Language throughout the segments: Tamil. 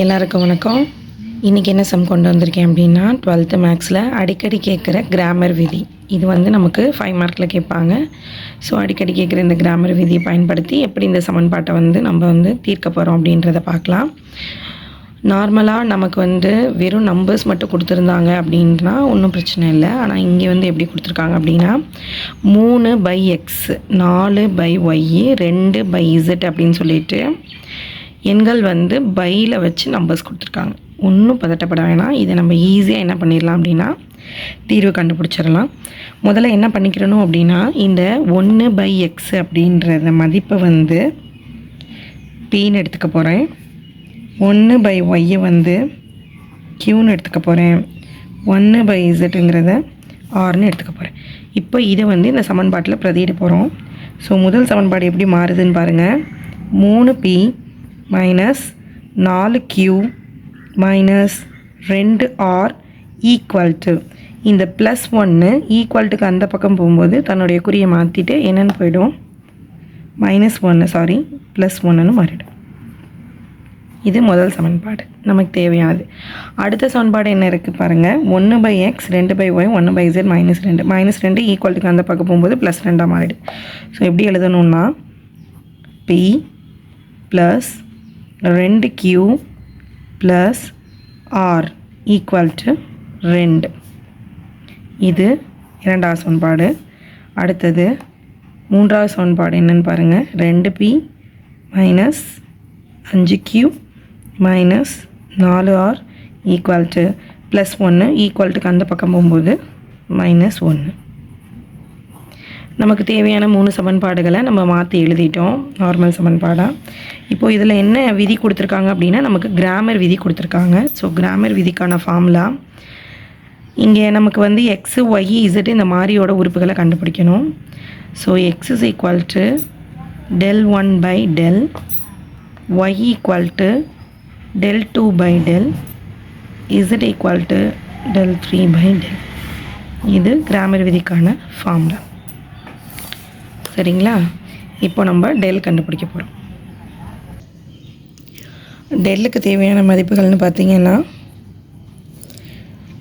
எல்லாருக்கும் வணக்கம். இன்றைக்கி என்ன சம் கொண்டு வந்திருக்கேன் அப்படின்னா 12th மேக்ஸில் அடிக்கடி கேட்குற கிராமர் விதி. இது நமக்கு 5 மார்க்கில் கேட்பாங்க. ஸோ அடிக்கடி கேட்குற இந்த கிராமர் விதியை பயன்படுத்தி எப்படி இந்த சமன்பாட்டை நம்ம தீர்க்க போகிறோம் அப்படின்றத பார்க்கலாம். நார்மலாக நமக்கு வெறும் நம்பர்ஸ் மட்டும் கொடுத்துருந்தாங்க அப்படின்னா ஒன்றும் பிரச்சனை இல்லை. ஆனால் இங்கே எப்படி கொடுத்துருக்காங்க அப்படின்னா 3/x 4/y 2/z அப்படின்னு சொல்லிட்டு எண்கள் பையில் வச்சு நம்பர்ஸ் கொடுத்துருக்காங்க. ஒன்றும் பதட்டப்பட வேணாம். இதை நம்ம ஈஸியாக என்ன பண்ணிடலாம் அப்படின்னா தீர்வு கண்டுபிடிச்சிடலாம். முதல்ல என்ன பண்ணிக்கிறணும் அப்படின்னா இந்த 1/x அப்படின்ற மதிப்பை பின்னு எடுத்துக்க போகிறேன். 1/y க்யூன்னு எடுத்துக்க போகிறேன். 1/zங்கிறத ஆர்னு எடுத்துக்க போகிறேன். இப்போ இதை இந்த சமன்பாட்டில் பிரதியிட போகிறோம். ஸோ முதல் சமன்பாடு எப்படி மாறுதுன்னு பாருங்கள். 3p minus 4q minus 2r equal to இந்த +1 ஈக்குவல்ட்டுக்கு அந்த பக்கம் போகும்போது தன்னுடைய குறியை மாற்றிட்டு என்னென்னு போயிடும், +1ன்னு மாறிடும். இது முதல் சமன்பாடு நமக்கு தேவையானது. அடுத்த சமன்பாடு என்ன இருக்குது பாருங்கள். 1/x 2/y 1/z -2 -2 ஈக்குவல்ட்டுக்கு அந்த பக்கம் போகும்போது +2 மாறிடு. ஸோ எப்படி எழுதணும்னா p plus 2q plus r equal to 2. இது இரண்டாவது சமன்பாடு. அடுத்தது மூன்றாவது சமன்பாடு என்னென்னு பாருங்கள். 2p minus 5q minus 4r equal to +1 ஈக்குவல்ட்டுக்கு அந்த பக்கம் போகும்போது -1. நமக்கு தேவையான 3 சமன்பாடுகளை நம்ம மாற்றி எழுதிட்டோம் நார்மல் சமன்பாடாக. இப்போது இதில் என்ன விதி கொடுத்துருக்காங்க அப்படின்னா நமக்கு கிராமர் விதி கொடுத்துருக்காங்க. ஸோ கிராமர் விதிக்கான ஃபார்முலா இங்கே நமக்கு x y z இந்த மாதிரியோட உறுப்புகளை கண்டுபிடிக்கணும். So x is equal to del1/del, y equal to del2/del, z equal to del3/del. இது கிராமர் விதிக்கான ஃபார்முலா. சரிங்களா? இப்போ நம்ம டெல் கண்டுபிடிக்க போகிறோம். டெல்லுக்கு தேவையான மதிப்புகள்னு பார்த்தீங்கன்னா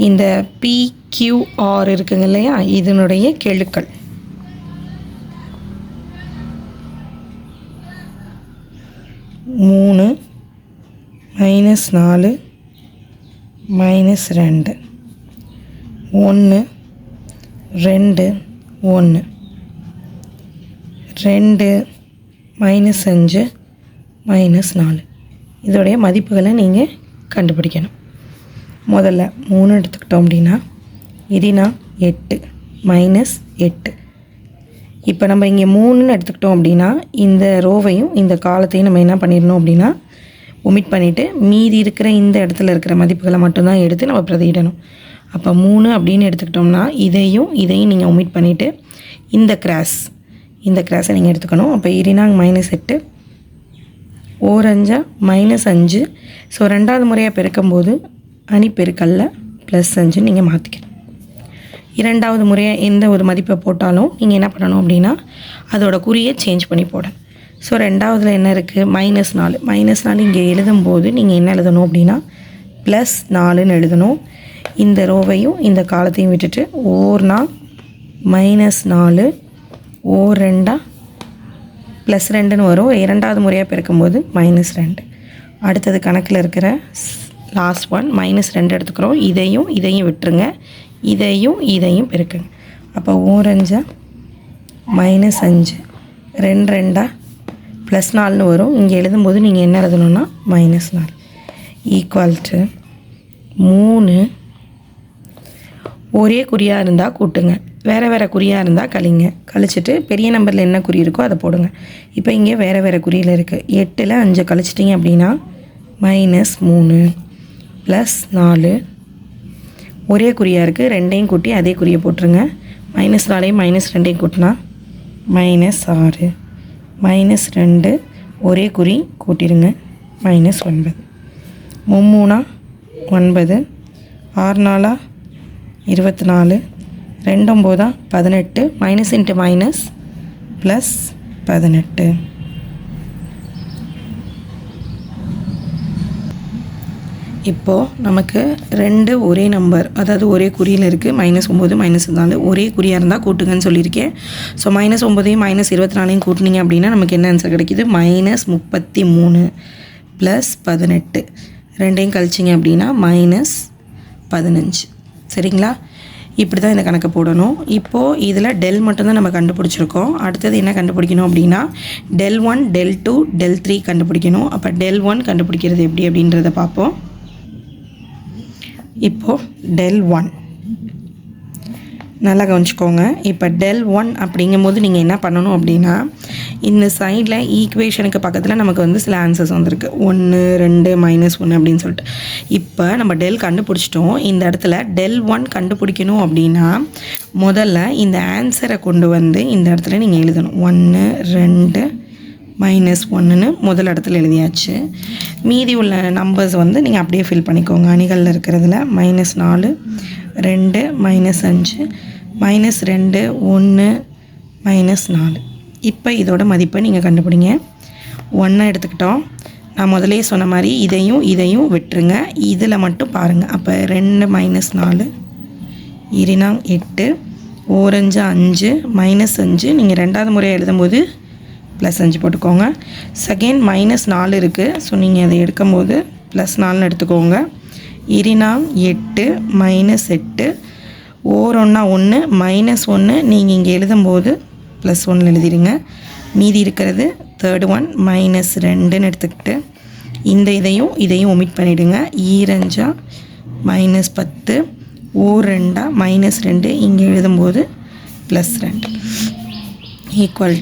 இந்த PQR இருக்குங்க இல்லையா, இதனுடைய கெழுக்கள். -3 -4 -2 1 2 1 2 -5 -4 இதோடைய மதிப்புகளை நீங்கள் கண்டுபிடிக்கணும். முதல்ல 3 எடுத்துக்கிட்டோம் அப்படின்னா இதுனா 8 -8. இப்போ நம்ம இங்கே 3ன்னு எடுத்துக்கிட்டோம் அப்படின்னா இந்த ரோவையும் இந்த காலத்தையும் நம்ம என்ன பண்ணிடணும் அப்படின்னா ஒமிட் பண்ணிவிட்டு மீதி இருக்கிற இந்த இடத்துல இருக்கிற மதிப்புகளை மட்டும்தான் எடுத்து நம்ம பிரதியிடணும். அப்போ 3 அப்படின்னு எடுத்துக்கிட்டோம்னா இதையும் நீங்கள் ஒமிட் பண்ணிவிட்டு இந்த கிராஸை நீங்கள் எடுத்துக்கணும். அப்போ இரினாங்க -8 ஓரஞ்சா -5. ஸோ ரெண்டாவது முறையாக பெருக்கும்போது அணிப்பெருக்கல்ல +5 நீங்கள் மாற்றிக்கணும். இரண்டாவது முறையாக எந்த ஒரு மதிப்பை போட்டாலும் நீங்கள் என்ன பண்ணணும் அப்படின்னா அதோட குறியை சேஞ்ச் பண்ணி போடணும். ஸோ ரெண்டாவதுல என்ன இருக்குது, -4. -4 இங்கே எழுதும்போது நீங்கள் என்ன எழுதணும் அப்படின்னா +4ன்னு எழுதணும். இந்த ரோவையும் இந்த காலத்தையும் விட்டுட்டு ஓர்னா -4 ஓ2 +2ன்னு வரும். இரண்டாவது முறையாக பெருக்கும்போது -2. அடுத்தது கணக்கில் இருக்கிற லாஸ்ட் ஒன் -2 எடுத்துக்கிறோம். இதையும் விட்டுருங்க. இதையும் பெருக்குங்க. அப்போ ஓரஞ்சா -5 2 +4ன்னு வரும். இங்கே எழுதும்போது நீங்கள் என்ன எழுதணும்னா -4 ஈக்குவல் டு 3. ஒரே குறியாக இருந்தால் கூட்டுங்க, வேறு குறியாக இருந்தால் கழிச்சிட்டு பெரிய நம்பரில் என்ன குறி இருக்கோ அதை போடுங்க. இப்போ இங்கே வேறு குறியில் இருக்குது. 8ல் 5 கழிச்சிட்டிங்க அப்படின்னா -3 +4. ஒரே குறியாக இருக்குது, 2ஐயும் கூட்டி அதே குறியை போட்டுருங்க. -4ஐயும் -2ஐயும் கூட்டினா -6 -2 ஒரே குறி கூட்டிடுங்க -9. 3 9 6 4 24 2 9 18 மைனஸ் இன்ட்டு மைனஸ் ப்ளஸ் 18. இப்போது நமக்கு 2 ஒரே நம்பர், அதாவது ஒரே குறியில் இருக்குது. -9 -4 ஒரே குறியாக இருந்தால் கூட்டுங்கன்னு சொல்லியிருக்கேன். ஸோ -9ஐயும் -24ஐயும் கூட்டினீங்க அப்படின்னா நமக்கு என்ன ஆன்சர் கிடைக்கிது? -33 + 18. ரெண்டையும் கழிச்சிங்க அப்படின்னா -15. சரிங்களா? இப்படி தான் இந்த கணக்கை போடணும். இப்போது இதில் டெல் மட்டும்தான் நம்ம கண்டுபிடிச்சிருக்கோம். அடுத்தது என்ன கண்டுபிடிக்கணும் அப்படின்னா del1 del2 del3 கண்டுபிடிக்கணும். அப்போ del1 கண்டுபிடிக்கிறது எப்படி அப்படின்றத பார்ப்போம். இப்போது del1 நல்லா கவனிச்சுக்கோங்க. இப்போ del1 அப்படிங்கும்போது நீங்கள் என்ன பண்ணணும் அப்படின்னா இந்த சைடில் ஈக்குவேஷனுக்கு பக்கத்தில் நமக்கு வந்து சில ஆன்சர்ஸ் வந்திருக்கு. 1 2 -1 அப்படின்னு சொல்லிட்டு. இப்போ நம்ம டெல் கண்டுபிடிச்சிட்டோம். இந்த இடத்துல del1 கண்டுபிடிக்கணும் அப்படின்னா முதல்ல இந்த ஆன்சரை கொண்டு வந்து இந்த இடத்துல நீங்கள் எழுதணும். 1 2 -1ன்னு முதல் இடத்துல எழுதியாச்சு. மீதி உள்ள நம்பர்ஸ் வந்து நீங்கள் அப்படியே ஃபில் பண்ணிக்கோங்க. அணிகளில் இருக்கிறதுல -4 2 -5 -2 1 -4. இப்போ இதோட மதிப்பை நீங்கள் கண்டுபிடிங்க. 1 எடுத்துக்கிட்டோம். நான் முதலே சொன்ன மாதிரி இதையும் விட்டுருங்க. இதில் மட்டும் பாருங்கள். அப்போ 2 -4 2 8 ஓரஞ்சு 5 -5. நீங்கள் ரெண்டாவது முறை எழுதும்போது +5 போட்டுக்கோங்க. செகண்ட் -4 இருக்குது. ஸோ நீங்கள் அதை எடுக்கும்போது +4ன்னு எடுத்துக்கோங்க. 8 -8 ஓரொன்னா 1 -1 நீங்கள் இங்கே எழுதும்போது +1 எழுதிடுங்க. மீதி இருக்கிறது தேர்ட் ஒன் -2ன்னு எடுத்துக்கிட்டு இந்த இதையும் ஒமிட் பண்ணிவிடுங்க. ஈரஞ்சா -10 ஓரெண்டா -2 இங்கே எழுதும்போது +2 ஈக்குவல்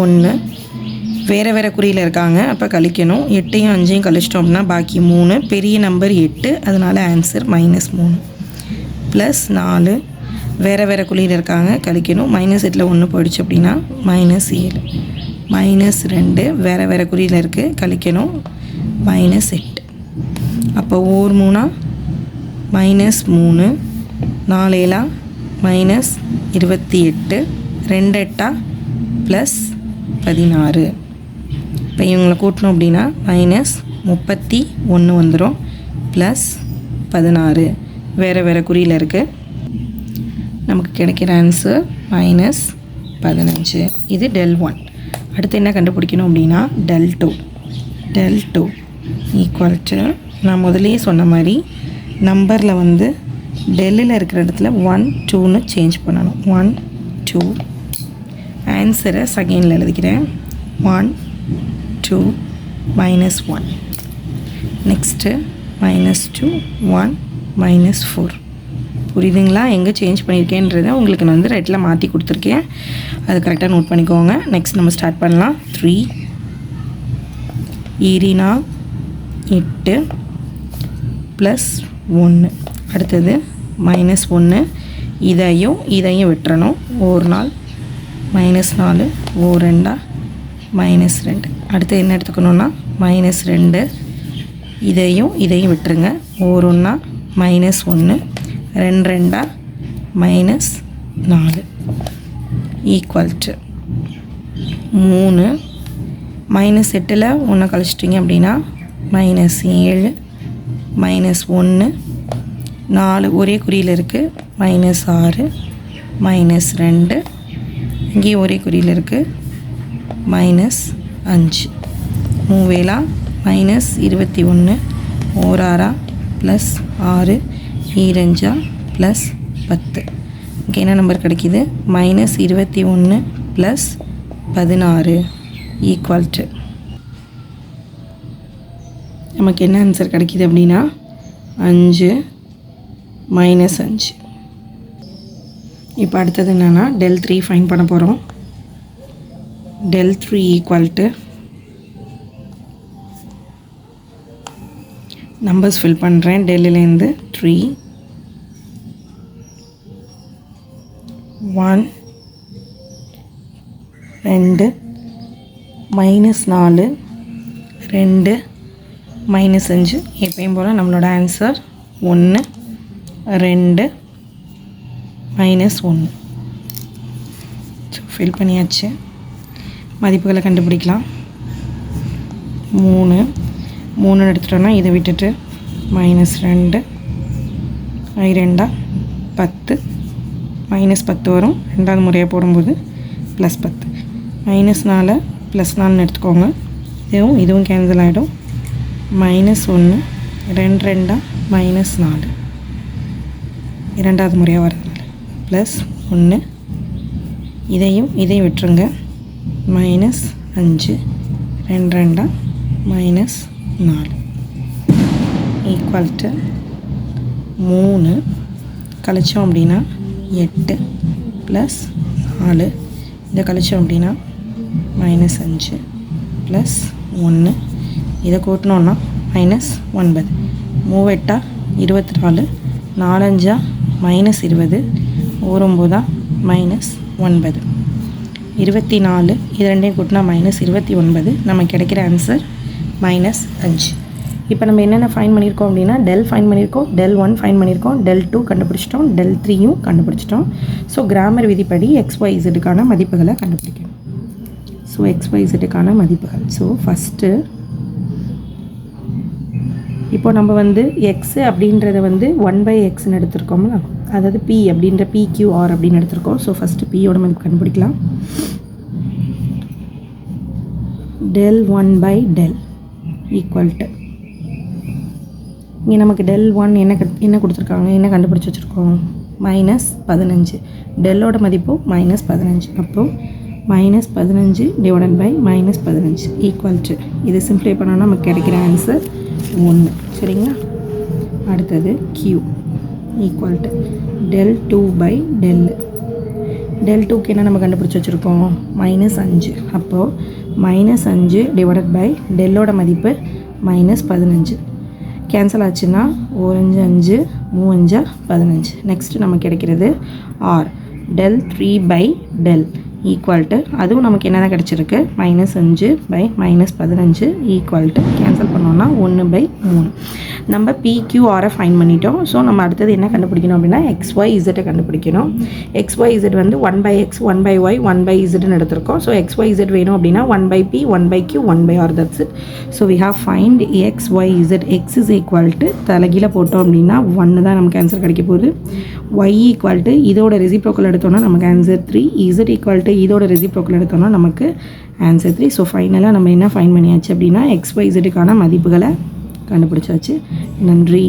1. வேறு குறியில் இருக்காங்க. அப்போ கழிக்கணும். 8ஐயும் 5ஐயும் கழிச்சிட்டோம் அப்படின்னா பாக்கி 3. பெரிய நம்பர் 8, அதனால் ஆன்சர் -3 +4. வேறு குறியில் இருக்காங்க. கழிக்கணும். -8ல் 1 போயிடுச்சு அப்படின்னா -7 -2 வேறு குறியில் இருக்குது. கழிக்கணும். -8. அப்போ ஓர் 3 -3 4 7 -28 2 8 +16. இப்போ இவங்களை கூட்டணும் அப்படின்னா -31 வந்துடும் +16 வேறு குறியில் இருக்குது. நமக்கு கிடைக்கிற ஆன்சர் -15. இது del1. அடுத்து என்ன கண்டுபிடிக்கணும் அப்படின்னா del2 ஈக்குவல் நான் முதலே சொன்ன மாதிரி நம்பரில் வந்து டெல்லில் இருக்கிற இடத்துல 1 2ன்னு சேஞ்ச் பண்ணணும். 1 2 ஆன்சரை செகண்டில் எழுதிக்கிறேன். 1 2 -1 நெக்ஸ்ட்டு -2 1 -4. புரியுதுங்களா? எங்கே சேஞ்ச் பண்ணியிருக்கேன்றதை உங்களுக்கு நான் வந்து ரெட்டில் மாற்றி கொடுத்துருக்கேன். அது கரெக்டாக நோட் பண்ணிக்கோங்க. நெக்ஸ்ட் நம்ம ஸ்டார்ட் பண்ணலாம். 3 8 +1. அடுத்தது -1 இதையும் விட்டுறணும். ஒரு நாள் -4 ஓரெண்டா -2. அடுத்து என்ன எடுத்துக்கணுன்னா -2 இதையும் விட்டுருங்க. ஓரொன்னா -1 2 2 -4 ஈக்குவல் 3. -8ல் 1 கழிச்சிட்டிங்க அப்படின்னா -7 -1 4 ஒரே குறியில் இருக்குது. -6 -2 இங்கேயும் ஒரே குறியில் இருக்குது. -5 மூவேலா -21 ஓராரா +6 ஈரஞ்சா +10. இங்கே என்ன நம்பர் கிடைக்கிது? -21 +16 ஈக்குவல் நமக்கு என்ன ஆன்சர் கிடைக்கிது அப்படின்னா 5 -5. இப்போ அடுத்தது என்னென்னா del3 ஃபைன் பண்ண போகிறோம். del3 ஈக்குவல் நம்பர்ஸ் ஃபில் பண்ணுறேன். டெல்லிலேருந்து 3 1 2 -4 2 -5. எப்பயும் போல் நம்மளோட ஆன்சர் 1 2 -1. ஸோ ஃபில் பண்ணியாச்சு. மதிப்புகளை கண்டுபிடிக்கலாம். 3 எடுத்துட்டோன்னா இதை விட்டுட்டு -2 ஐ 2 10 -10 வரும். ரெண்டாவது முறையாக போடும்போது +10 -4 +4 எடுத்துக்கோங்க. இதுவும் கேன்சல் ஆகிடும். -1 2 2 -4 இரண்டாவது முறையாக வரதுனால +1 இதையும் விட்டுருங்க. -5 2 2 -4 ஈக்குவல் டு 3 கழிச்சோம் அப்படின்னா 8 +4 இதை கழிச்சோம் அப்படின்னா -5 +1 இதை கூட்டினோன்னா -9 3 8 24 4 5 -20 9 -9 24 இது ரெண்டையும் கூட்டினா -29 நமக்கு கிடைக்கிற ஆன்சர் -5. இப்போ நம்ம என்னென்ன ஃபைன் பண்ணியிருக்கோம் அப்படின்னா del ஃபைன் பண்ணியிருக்கோம், del 1 ஃபைன் பண்ணியிருக்கோம், del 2 கண்டுபிடிச்சிட்டோம், del 3யும் கண்டுபிடிச்சிட்டோம். ஸோ கிராமர் விதிப்படி XYZக்கான மதிப்புகளை கண்டுபிடிக்கணும். ஸோ XYZக்கான மதிப்புகள். ஸோ ஃபஸ்ட்டு இப்போ நம்ம x அப்படின்றத 1/xன்னு எடுத்திருக்கோம்ல, அதாவது p அப்படின்ற PQR அப்படின்னு எடுத்திருக்கோம். ஸோ ஃபஸ்ட்டு பியோட மதிப்பு கண்டுபிடிக்கலாம். del 1/del ஈக்குவல் டு இங்கே நமக்கு del 1 என்ன கொடுத்துருக்காங்க, என்ன கண்டுபிடிச்சி வச்சுருக்கோம், -15. டெல்லோட மதிப்பும் -15. அப்போது -15 டிவைடட் பை -15 ஈக்குவல் டு இது சிம்ப்ளை பண்ணோன்னா நமக்கு கிடைக்கிற ஆன்சர் 1. சரிங்களா? அடுத்தது Q equal to del 2/del. del 2க்கு என்ன நம்ம கண்டுபிடிச்சி வச்சுருக்கோம், -5. அப்போது -5 டிவைடட் பை டெல்லோட மதிப்பு -15 கேன்சல் ஆச்சுன்னா 1 5 3 5 15. நெக்ஸ்ட்டு நமக்கு கிடைக்கிறது R del 3/del equal to அதுவும் நமக்கு என்ன தான் கிடச்சிருக்கு, -5 பை -15 ஈக்குவல் டு கேன்சல் பண்ணோன்னா 1/3. நம்ம PQRை ஃபைன் பண்ணிட்டோம். ஸோ நம்ம அடுத்தது என்ன கண்டுபிடிக்கணும் அப்படின்னா XYZை கண்டுபிடிக்கணும். XYZ 1/x 1/y 1/zன்னு எடுத்திருக்கோம். ஸோ XYZ வேணும் அப்படின்னா 1/p 1/q 1/r that's it. So we have find XYZ. X is equal to தலைகீழ போட்டோம் அப்படின்னா 1 தான் நமக்கு ஆன்சர் கிடைக்க போகுது. Y ஈக்குவல் டு இதோட ரெசிப்ரோக்கல் எடுத்தோம்னா நமக்கு ஆன்சர் 3. Z ஈக்குவல் டு இதோட ரெசிப்ரோக்கல் எடுத்தோம்னா நமக்கு ஆன்சர் 3. ஸோ ஃபைனலாக நம்ம என்ன ஃபைன் பண்ணியாச்சு அப்படின்னா XYZக்கான மதிப்புகளை கண்டுபிடிச்சாச்சு. நன்றி.